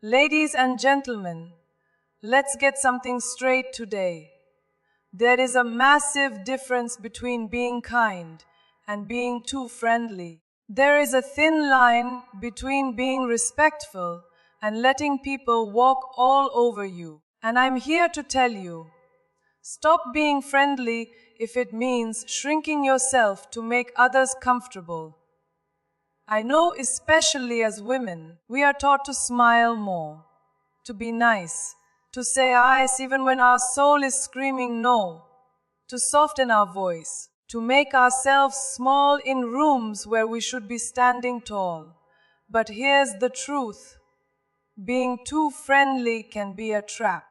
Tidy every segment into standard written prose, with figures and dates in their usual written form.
Ladies and gentlemen, let's get something straight today. There is a massive difference between being kind and being too friendly. There is a thin line between being respectful and letting people walk all over you. And I'm here to tell you, stop being friendly if it means shrinking yourself to make others comfortable. I know, especially as women, we are taught to smile more, to be nice, to say yes even when our soul is screaming no, to soften our voice, to make ourselves small in rooms where we should be standing tall. But here's the truth. Being too friendly can be a trap.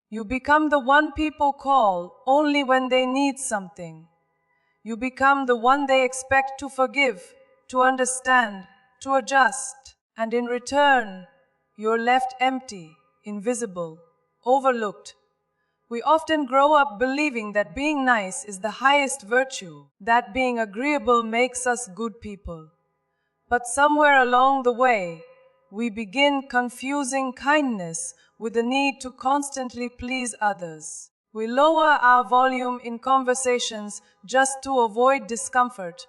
You become the one people call only when they need something. You become the one they expect to forgive, to understand, to adjust. And in return, you're left empty, invisible, overlooked. We often grow up believing that being nice is the highest virtue, that being agreeable makes us good people. But somewhere along the way, we begin confusing kindness with the need to constantly please others. We lower our volume in conversations just to avoid discomfort.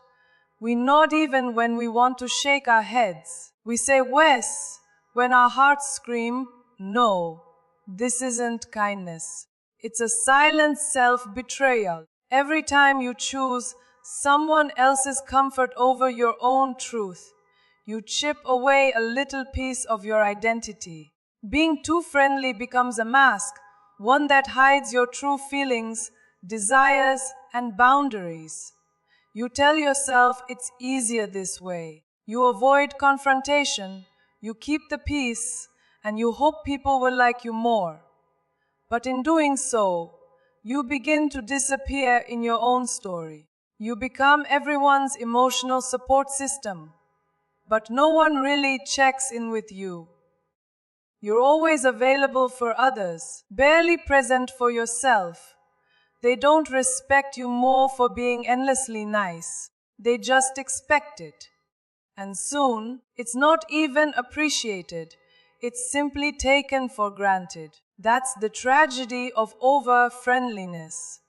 We nod even when we want to shake our heads. We say yes when our hearts scream, no, this isn't kindness. It's a silent self-betrayal. Every time you choose someone else's comfort over your own truth, you chip away a little piece of your identity. Being too friendly becomes a mask, one that hides your true feelings, desires, and boundaries. You tell yourself it's easier this way. You avoid confrontation, you keep the peace, and you hope people will like you more. But in doing so, you begin to disappear in your own story. You become everyone's emotional support system, but no one really checks in with you. You're always available for others, barely present for yourself. They don't respect you more for being endlessly nice. They just expect it. And soon, it's not even appreciated. It's simply taken for granted. That's the tragedy of over-friendliness.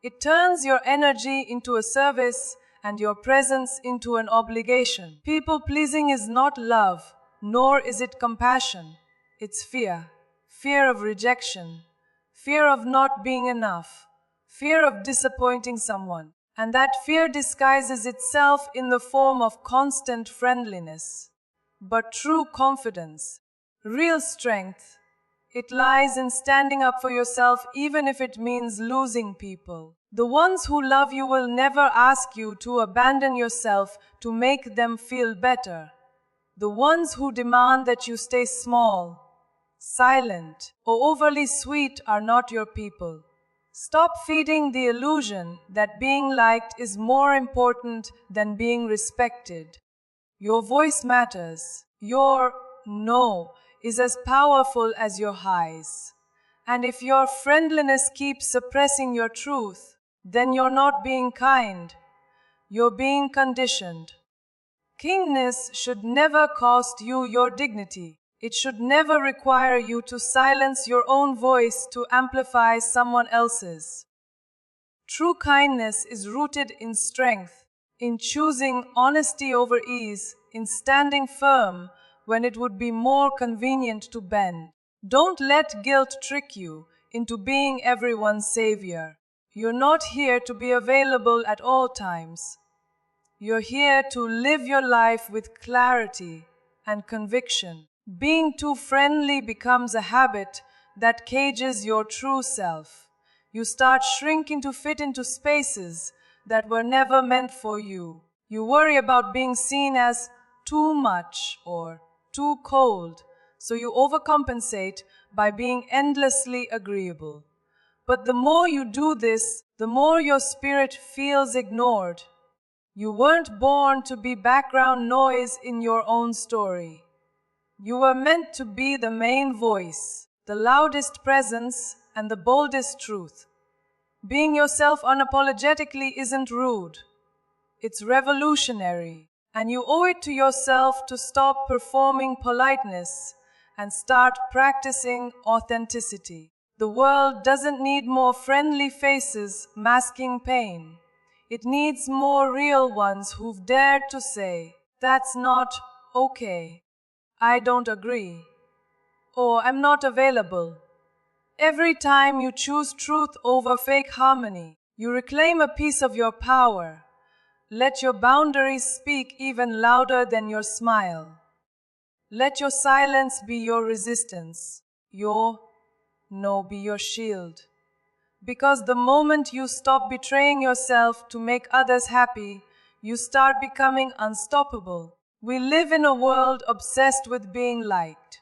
It turns your energy into a service and your presence into an obligation. People-pleasing is not love, nor is it compassion. It's fear. Fear of rejection. Fear of not being enough. Fear of disappointing someone. And that fear disguises itself in the form of constant friendliness. But true confidence, real strength, it lies in standing up for yourself even if it means losing people. The ones who love you will never ask you to abandon yourself to make them feel better. The ones who demand that you stay small, silent, or overly sweet are not your people. Stop feeding the illusion that being liked is more important than being respected. Your voice matters. Your no is as powerful as your highs. And if your friendliness keeps suppressing your truth, then you're not being kind. You're being conditioned. Kindness should never cost you your dignity. It should never require you to silence your own voice to amplify someone else's. True kindness is rooted in strength, in choosing honesty over ease, in standing firm when it would be more convenient to bend. Don't let guilt trick you into being everyone's savior. You're not here to be available at all times. You're here to live your life with clarity and conviction. Being too friendly becomes a habit that cages your true self. You start shrinking to fit into spaces that were never meant for you. You worry about being seen as too much or too cold, so you overcompensate by being endlessly agreeable. But the more you do this, the more your spirit feels ignored. You weren't born to be background noise in your own story. You were meant to be the main voice, the loudest presence, and the boldest truth. Being yourself unapologetically isn't rude. It's revolutionary. And you owe it to yourself to stop performing politeness and start practicing authenticity. The world doesn't need more friendly faces masking pain. It needs more real ones who've dared to say, "That's not okay. I don't agree." Or "I'm not available." Every time you choose truth over fake harmony, you reclaim a piece of your power. Let your boundaries speak even louder than your smile. Let your silence be your resistance, your no be your shield. Because the moment you stop betraying yourself to make others happy, you start becoming unstoppable. We live in a world obsessed with being liked.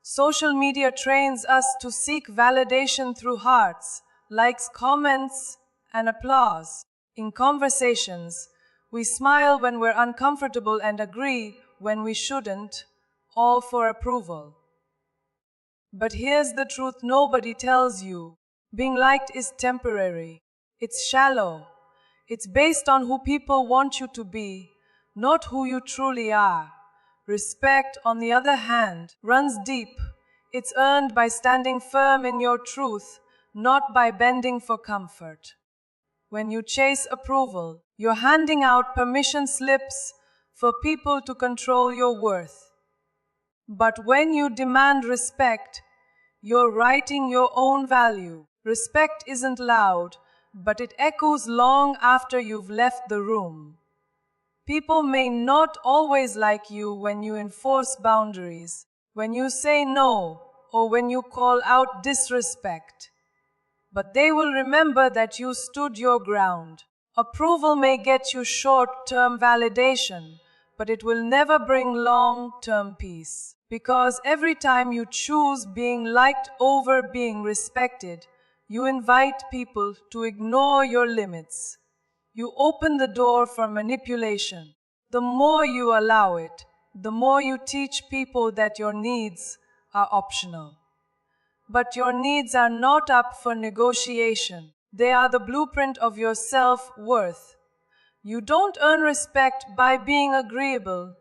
Social media trains us to seek validation through hearts, likes, comments, and applause. In conversations, we smile when we're uncomfortable and agree when we shouldn't, all for approval. But here's the truth nobody tells you. Being liked is temporary. It's shallow. It's based on who people want you to be, not who you truly are. Respect, on the other hand, runs deep. It's earned by standing firm in your truth, not by bending for comfort. When you chase approval, you're handing out permission slips for people to control your worth. But when you demand respect, you're writing your own value. Respect isn't loud, but it echoes long after you've left the room. People may not always like you when you enforce boundaries, when you say no, or when you call out disrespect. But they will remember that you stood your ground. Approval may get you short-term validation, but it will never bring long-term peace. Because every time you choose being liked over being respected, you invite people to ignore your limits. You open the door for manipulation. The more you allow it, the more you teach people that your needs are optional. But your needs are not up for negotiation. They are the blueprint of your self-worth. You don't earn respect by being agreeable.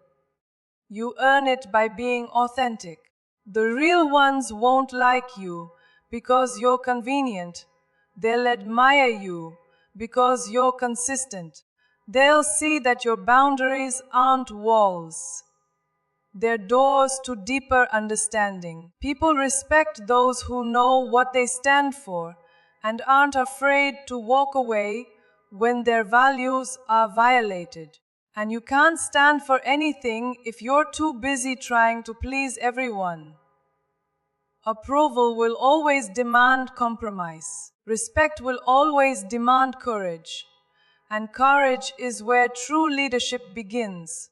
You earn it by being authentic. The real ones won't like you because you're convenient. They'll admire you because you're consistent. They'll see that your boundaries aren't walls. They're doors to deeper understanding. People respect those who know what they stand for and aren't afraid to walk away when their values are violated. And you can't stand for anything if you're too busy trying to please everyone. Approval will always demand compromise. Respect will always demand courage. And courage is where true leadership begins.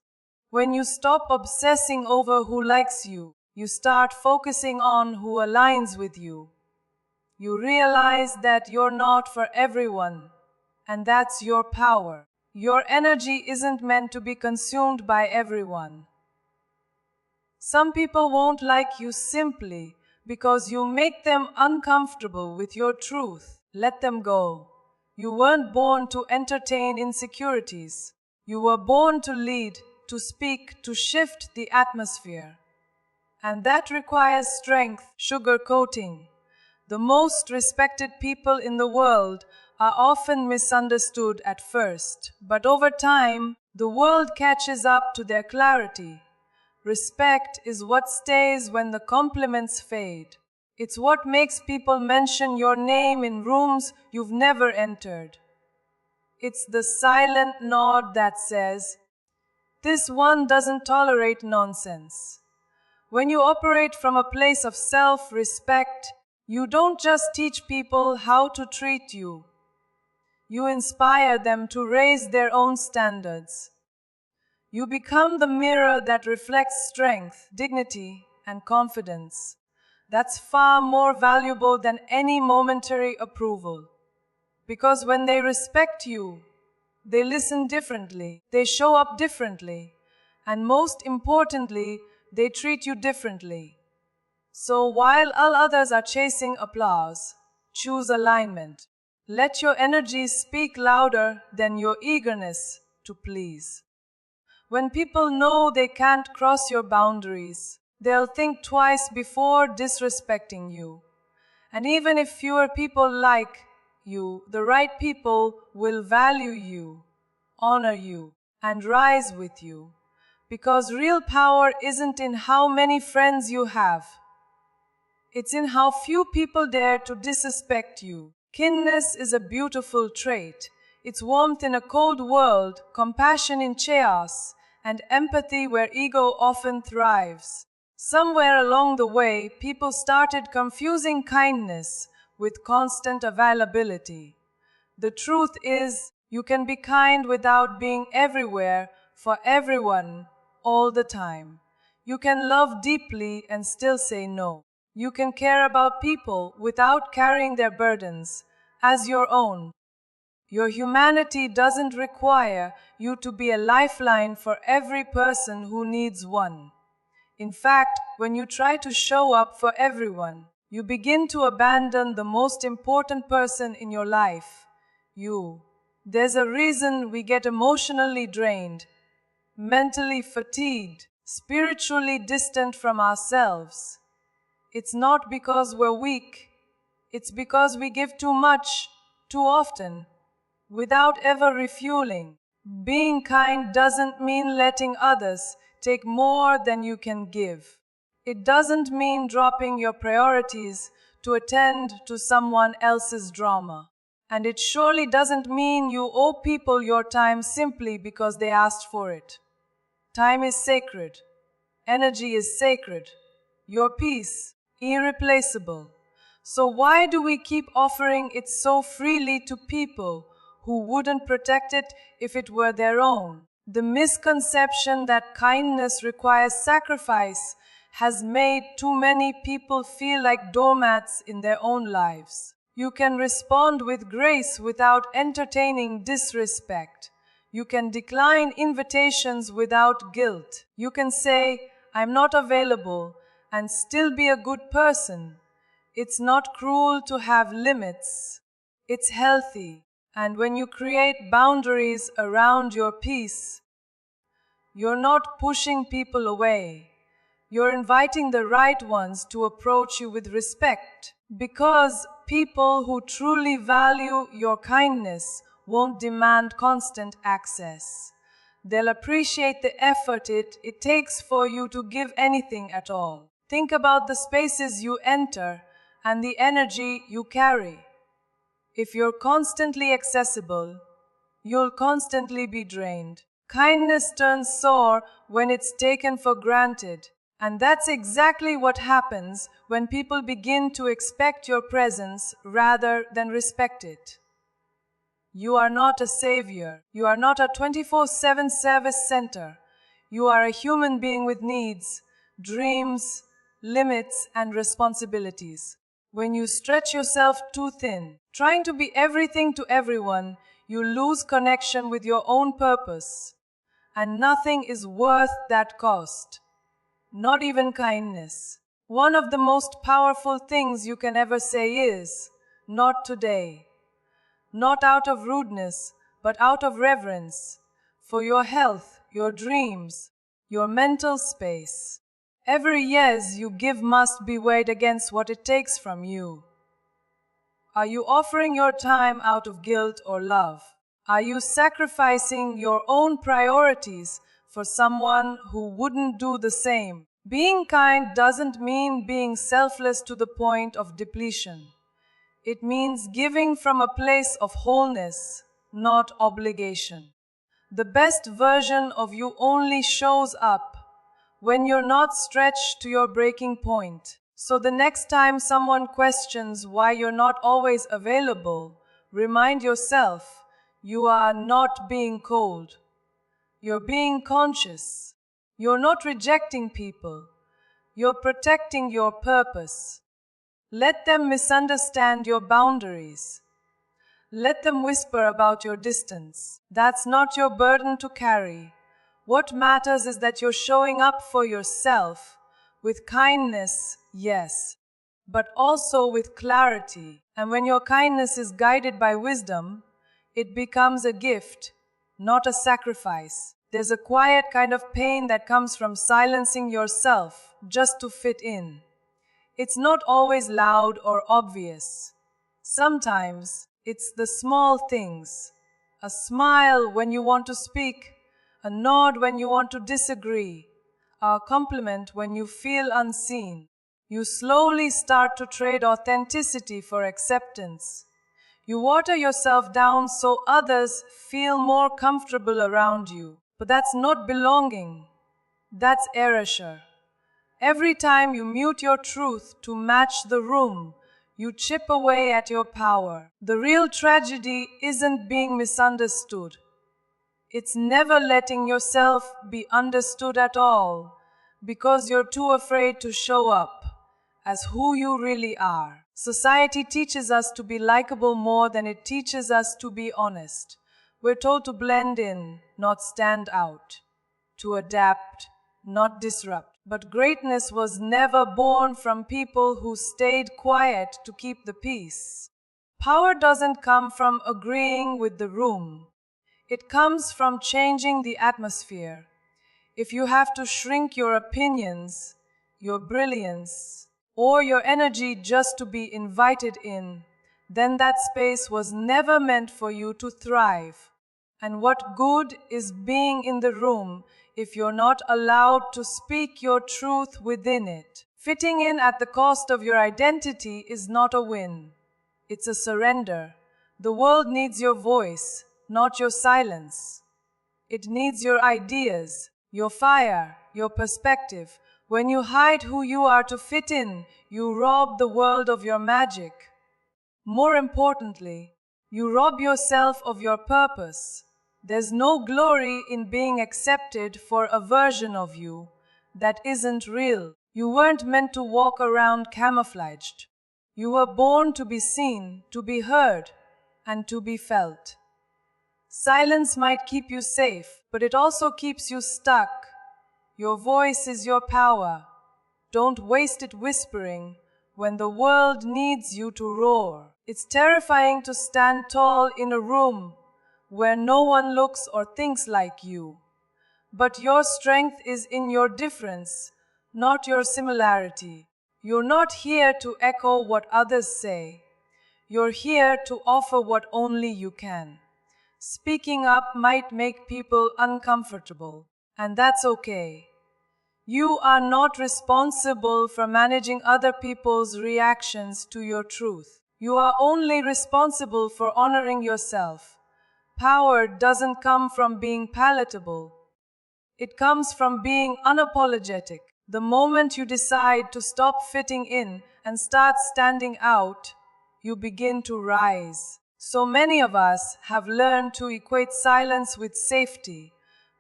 When you stop obsessing over who likes you, you start focusing on who aligns with you. You realize that you're not for everyone, and that's your power. Your energy isn't meant to be consumed by everyone. Some people won't like you simply because you make them uncomfortable with your truth. Let them go. You weren't born to entertain insecurities. You were born to lead, to speak, to shift the atmosphere. And that requires strength, sugarcoating. The most respected people in the world are often misunderstood at first, but over time, the world catches up to their clarity. Respect is what stays when the compliments fade. It's what makes people mention your name in rooms you've never entered. It's the silent nod that says, "This one doesn't tolerate nonsense." When you operate from a place of self-respect, you don't just teach people how to treat you. You inspire them to raise their own standards. You become the mirror that reflects strength, dignity, and confidence. That's far more valuable than any momentary approval. Because when they respect you, they listen differently, they show up differently, and most importantly, they treat you differently. So while all others are chasing applause, choose alignment. Let your energies speak louder than your eagerness to please. When people know they can't cross your boundaries, They'll think twice before disrespecting you. And even if fewer people like you, the right people will value you, honor you, and rise with you. Because real power isn't in how many friends you have. It's in how few people dare to disrespect you. Kindness is a beautiful trait. It's warmth in a cold world, compassion in chaos, and empathy where ego often thrives. Somewhere along the way, people started confusing kindness with constant availability. The truth is, you can be kind without being everywhere for everyone all the time. You can love deeply and still say no. You can care about people without carrying their burdens as your own. Your humanity doesn't require you to be a lifeline for every person who needs one. In fact, when you try to show up for everyone, you begin to abandon the most important person in your life, you. There's a reason we get emotionally drained, mentally fatigued, spiritually distant from ourselves. It's not because we're weak, it's because we give too much, too often, without ever refueling. Being kind doesn't mean letting others take more than you can give. It doesn't mean dropping your priorities to attend to someone else's drama. And it surely doesn't mean you owe people your time simply because they asked for it. Time is sacred. Energy is sacred. Your peace, irreplaceable. So why do we keep offering it so freely to people who wouldn't protect it if it were their own? The misconception that kindness requires sacrifice has made too many people feel like doormats in their own lives. You can respond with grace without entertaining disrespect. You can decline invitations without guilt. You can say, "I'm not available," and still be a good person. It's not cruel to have limits. It's healthy. And when you create boundaries around your peace, you're not pushing people away. You're inviting the right ones to approach you with respect. Because people who truly value your kindness won't demand constant access. They'll appreciate the effort it takes for you to give anything at all. Think about the spaces you enter and the energy you carry. If you're constantly accessible, you'll constantly be drained. Kindness turns sour when it's taken for granted. And that's exactly what happens when people begin to expect your presence rather than respect it. You are not a savior. You are not a 24/7 service center. You are a human being with needs, dreams, limits, and responsibilities. When you stretch yourself too thin, trying to be everything to everyone, you lose connection with your own purpose. And nothing is worth that cost. Not even kindness. One of the most powerful things you can ever say is, "Not today." Not out of rudeness, but out of reverence for your health, your dreams, your mental space. Every yes you give must be weighed against what it takes from you. Are you offering your time out of guilt or love? Are you sacrificing your own priorities for someone who wouldn't do the same? Being kind doesn't mean being selfless to the point of depletion. It means giving from a place of wholeness, not obligation. The best version of you only shows up when you're not stretched to your breaking point. So the next time someone questions why you're not always available, remind yourself, you are not being cold. You're being conscious. You're not rejecting people. You're protecting your purpose. Let them misunderstand your boundaries. Let them whisper about your distance. That's not your burden to carry. What matters is that you're showing up for yourself with kindness, yes, but also with clarity. And when your kindness is guided by wisdom, it becomes a gift, not a sacrifice. There's a quiet kind of pain that comes from silencing yourself just to fit in. It's not always loud or obvious. Sometimes it's the small things. A smile when you want to speak, a nod when you want to disagree, a compliment when you feel unseen. You slowly start to trade authenticity for acceptance. You water yourself down so others feel more comfortable around you. But that's not belonging. That's erasure. Every time you mute your truth to match the room, you chip away at your power. The real tragedy isn't being misunderstood. It's never letting yourself be understood at all, because you're too afraid to show up as who you really are. Society teaches us to be likable more than it teaches us to be honest. We're told to blend in, not stand out, to adapt, not disrupt. But greatness was never born from people who stayed quiet to keep the peace. Power doesn't come from agreeing with the room. It comes from changing the atmosphere. If you have to shrink your opinions, your brilliance, or your energy just to be invited in, then that space was never meant for you to thrive. And what good is being in the room if you're not allowed to speak your truth within it? Fitting in at the cost of your identity is not a win. It's a surrender. The world needs your voice, not your silence. It needs your ideas, your fire, your perspective. When you hide who you are to fit in, you rob the world of your magic. More importantly, you rob yourself of your purpose. There's no glory in being accepted for a version of you that isn't real. You weren't meant to walk around camouflaged. You were born to be seen, to be heard, and to be felt. Silence might keep you safe, but it also keeps you stuck. Your voice is your power. Don't waste it whispering when the world needs you to roar. It's terrifying to stand tall in a room where no one looks or thinks like you. But your strength is in your difference, not your similarity. You're not here to echo what others say. You're here to offer what only you can. Speaking up might make people uncomfortable, and that's okay. You are not responsible for managing other people's reactions to your truth. You are only responsible for honoring yourself. Power doesn't come from being palatable. It comes from being unapologetic. The moment you decide to stop fitting in and start standing out, you begin to rise. So many of us have learned to equate silence with safety.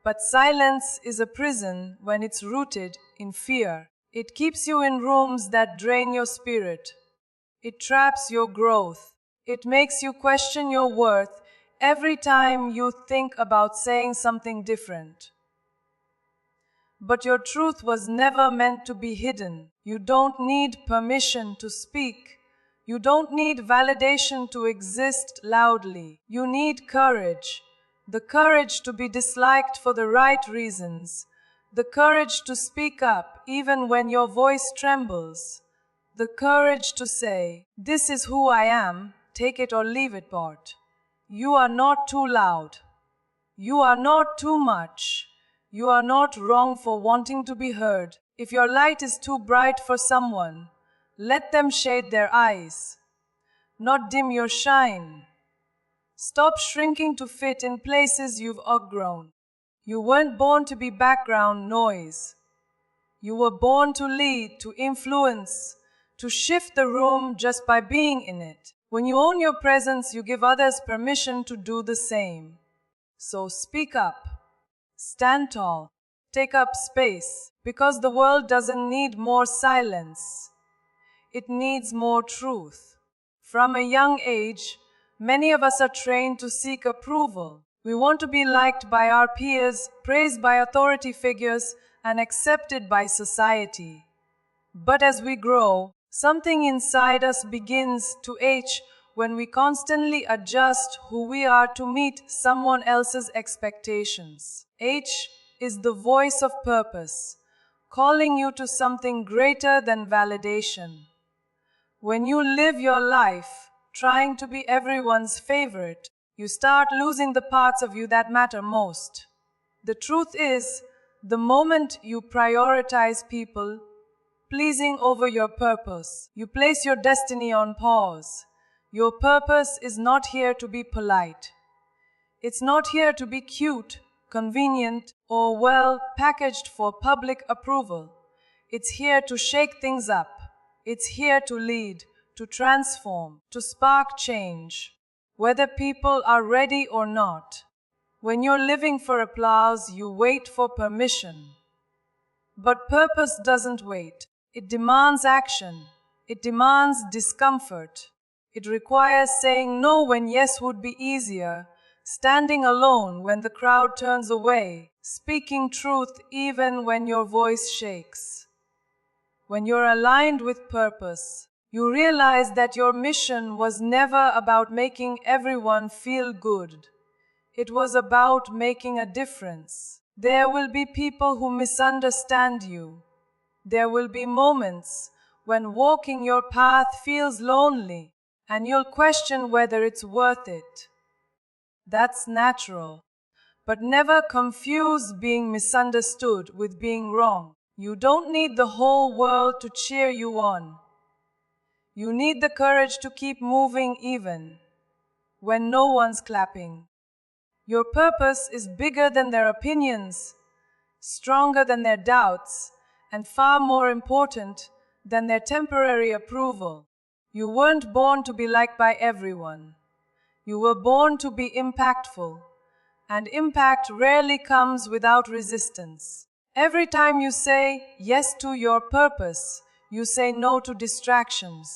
But silence is a prison when it's rooted in fear. It keeps you in rooms that drain your spirit. It traps your growth. It makes you question your worth every time you think about saying something different. But your truth was never meant to be hidden. You don't need permission to speak. You don't need validation to exist loudly. You need courage. The courage to be disliked for the right reasons. The courage to speak up even when your voice trembles. The courage to say, "This is who I am, take it or leave it, Bart." You are not too loud. You are not too much. You are not wrong for wanting to be heard. If your light is too bright for someone, let them shade their eyes, not dim your shine. Stop shrinking to fit in places you've outgrown. You weren't born to be background noise. You were born to lead, to influence, to shift the room just by being in it. When you own your presence, you give others permission to do the same. So speak up. Stand tall. Take up space. Because the world doesn't need more silence. It needs more truth. From a young age, many of us are trained to seek approval. We want to be liked by our peers, praised by authority figures, and accepted by society. But as we grow, something inside us begins to ache when we constantly adjust who we are to meet someone else's expectations. H is the voice of purpose, calling you to something greater than validation. When you live your life trying to be everyone's favorite, you start losing the parts of you that matter most. The truth is, the moment you prioritize people pleasing over your purpose, you place your destiny on pause. Your purpose is not here to be polite. It's not here to be cute, convenient, or well packaged for public approval. It's here to shake things up. It's here to lead, to transform, to spark change, whether people are ready or not. When you're living for applause, you wait for permission. But purpose doesn't wait. It demands action. It demands discomfort. It requires saying no when yes would be easier, standing alone when the crowd turns away, speaking truth even when your voice shakes. When you're aligned with purpose, you realize that your mission was never about making everyone feel good. It was about making a difference. There will be people who misunderstand you. There will be moments when walking your path feels lonely, and you'll question whether it's worth it. That's natural. But never confuse being misunderstood with being wrong. You don't need the whole world to cheer you on. You need the courage to keep moving even when no one's clapping. Your purpose is bigger than their opinions, stronger than their doubts, and far more important than their temporary approval. You weren't born to be liked by everyone. You were born to be impactful, and impact rarely comes without resistance. Every time you say yes to your purpose, you say no to distractions.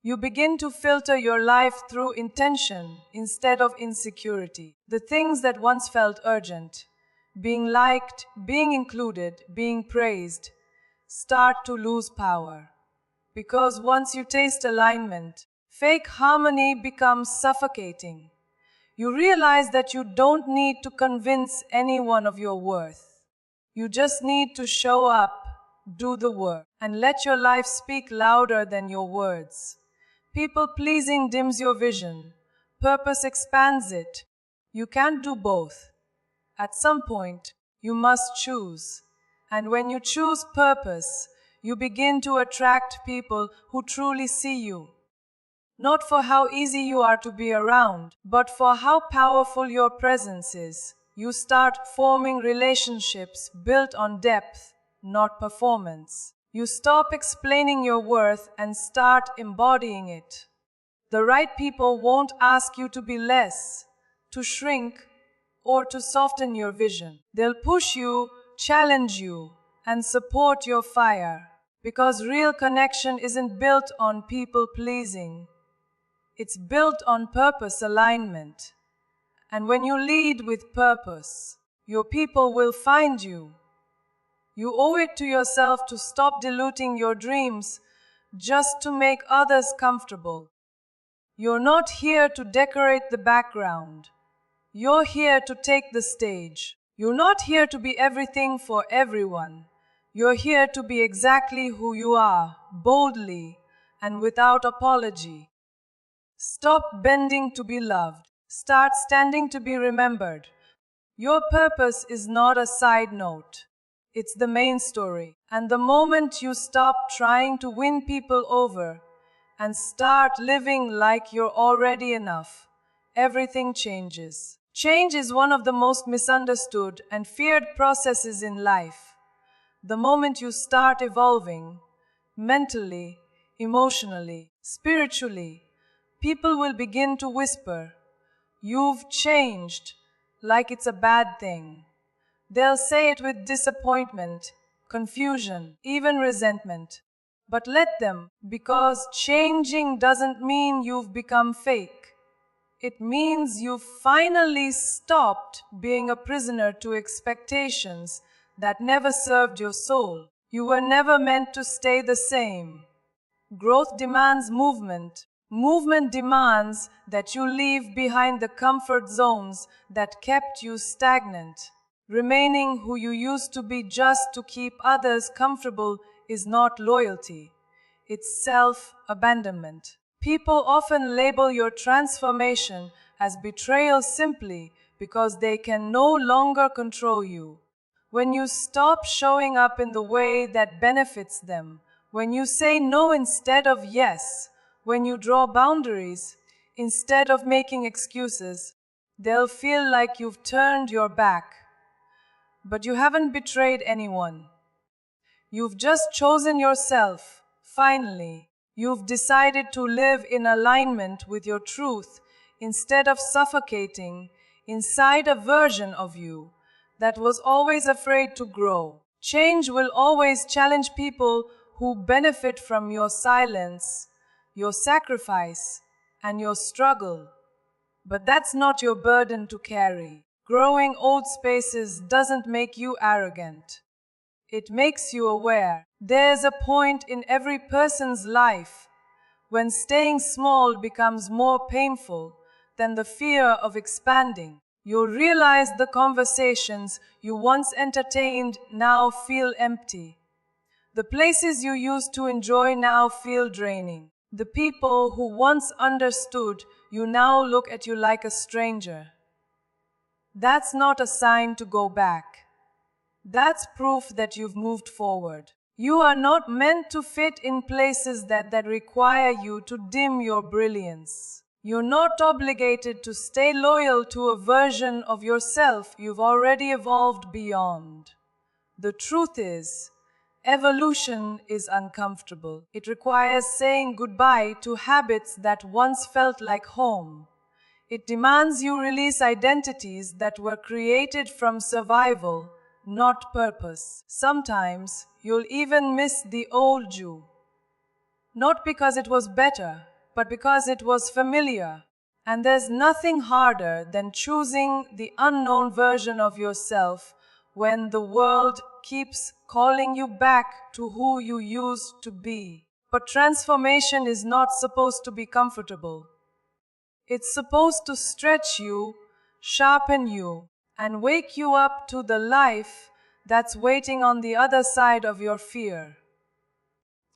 You begin to filter your life through intention instead of insecurity. The things that once felt urgent, being liked, being included, being praised, start to lose power. Because once you taste alignment, fake harmony becomes suffocating. You realize that you don't need to convince anyone of your worth. You just need to show up, do the work, and let your life speak louder than your words. People pleasing dims your vision. Purpose expands it. You can't do both. At some point, you must choose. And when you choose purpose, you begin to attract people who truly see you. Not for how easy you are to be around, but for how powerful your presence is. You start forming relationships built on depth, not performance. You stop explaining your worth and start embodying it. The right people won't ask you to be less, to shrink, or to soften your vision. They'll push you, challenge you, and support your fire. Because real connection isn't built on people pleasing. It's built on purpose alignment. And when you lead with purpose, your people will find you. You owe it to yourself to stop diluting your dreams just to make others comfortable. You're not here to decorate the background. You're here to take the stage. You're not here to be everything for everyone. You're here to be exactly who you are, boldly and without apology. Stop bending to be loved. Start standing to be remembered. Your purpose is not a side note. It's the main story. And the moment you stop trying to win people over and start living like you're already enough, everything changes. Change is one of the most misunderstood and feared processes in life. The moment you start evolving, mentally, emotionally, spiritually, people will begin to whisper, "You've changed," like it's a bad thing. They'll say it with disappointment, confusion, even resentment. But let them, because changing doesn't mean you've become fake. It means you've finally stopped being a prisoner to expectations that never served your soul. You were never meant to stay the same. Growth demands movement, Movement demands that you leave behind the comfort zones that kept you stagnant. Remaining who you used to be just to keep others comfortable is not loyalty. It's self-abandonment. People often label your transformation as betrayal simply because they can no longer control you. When you stop showing up in the way that benefits them, when you say no instead of yes, when you draw boundaries instead of making excuses, they'll feel like you've turned your back. But you haven't betrayed anyone. You've just chosen yourself. Finally, you've decided to live in alignment with your truth instead of suffocating inside a version of you that was always afraid to grow. Change will always challenge people who benefit from your silence, your sacrifice, and your struggle. But that's not your burden to carry. Growing old spaces doesn't make you arrogant. It makes you aware. There's a point in every person's life when staying small becomes more painful than the fear of expanding. You'll realize the conversations you once entertained now feel empty. The places you used to enjoy now feel draining. The people who once understood you now look at you like a stranger. That's not a sign to go back. That's proof that you've moved forward. You are not meant to fit in places that require you to dim your brilliance. You're not obligated to stay loyal to a version of yourself you've already evolved beyond. The truth is, evolution is uncomfortable. It requires saying goodbye to habits that once felt like home. It demands you release identities that were created from survival, not purpose. Sometimes you'll even miss the old you. Not because it was better, but because it was familiar. And there's nothing harder than choosing the unknown version of yourself when the world keeps calling you back to who you used to be. But transformation is not supposed to be comfortable. It's supposed to stretch you, sharpen you, and wake you up to the life that's waiting on the other side of your fear.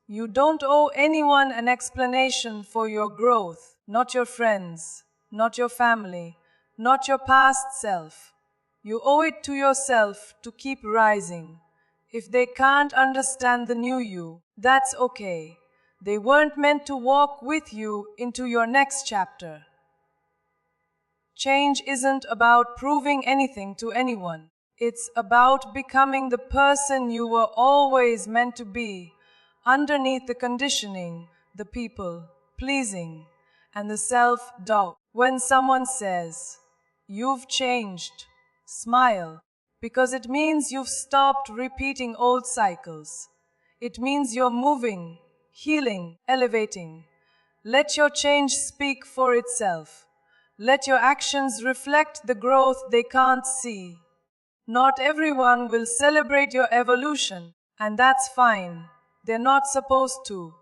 You don't owe anyone an explanation for your growth, not your friends, not your family, not your past self. You owe it to yourself to keep rising. If they can't understand the new you, that's okay. They weren't meant to walk with you into your next chapter. Change isn't about proving anything to anyone. It's about becoming the person you were always meant to be, underneath the conditioning, the people pleasing, and the self-doubt. When someone says, "You've changed," smile, because it means you've stopped repeating old cycles. It means you're moving, healing, elevating. Let your change speak for itself. Let your actions reflect the growth they can't see. Not everyone will celebrate your evolution, and that's fine. They're not supposed to.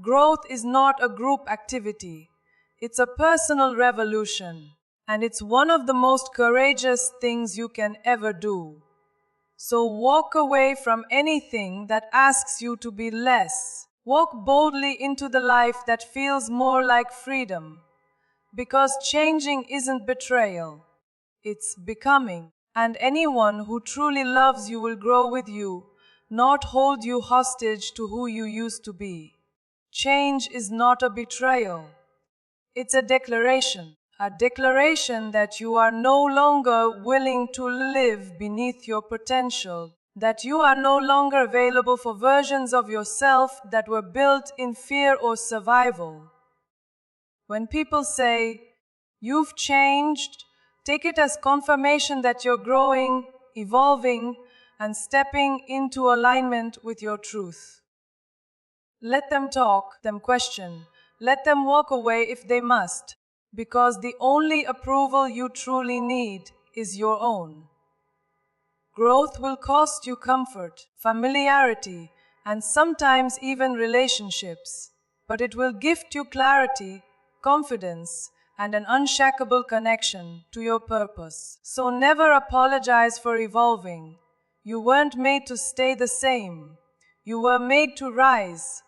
Growth is not a group activity. It's a personal revolution, and it's one of the most courageous things you can ever do. So walk away from anything that asks you to be less. Walk boldly into the life that feels more like freedom. Because changing isn't betrayal, it's becoming. And anyone who truly loves you will grow with you, not hold you hostage to who you used to be. Change is not a betrayal. It's a declaration that you are no longer willing to live beneath your potential, that you are no longer available for versions of yourself that were built in fear or survival. When people say, "You've changed," take it as confirmation that you're growing, evolving, and stepping into alignment with your truth. Let them talk, them question, let them walk away if they must, because the only approval you truly need is your own. Growth will cost you comfort, familiarity, and sometimes even relationships. but it will gift you clarity, confidence, and an unshakable connection to your purpose. So never apologize for evolving. You weren't made to stay the same. You were made to rise.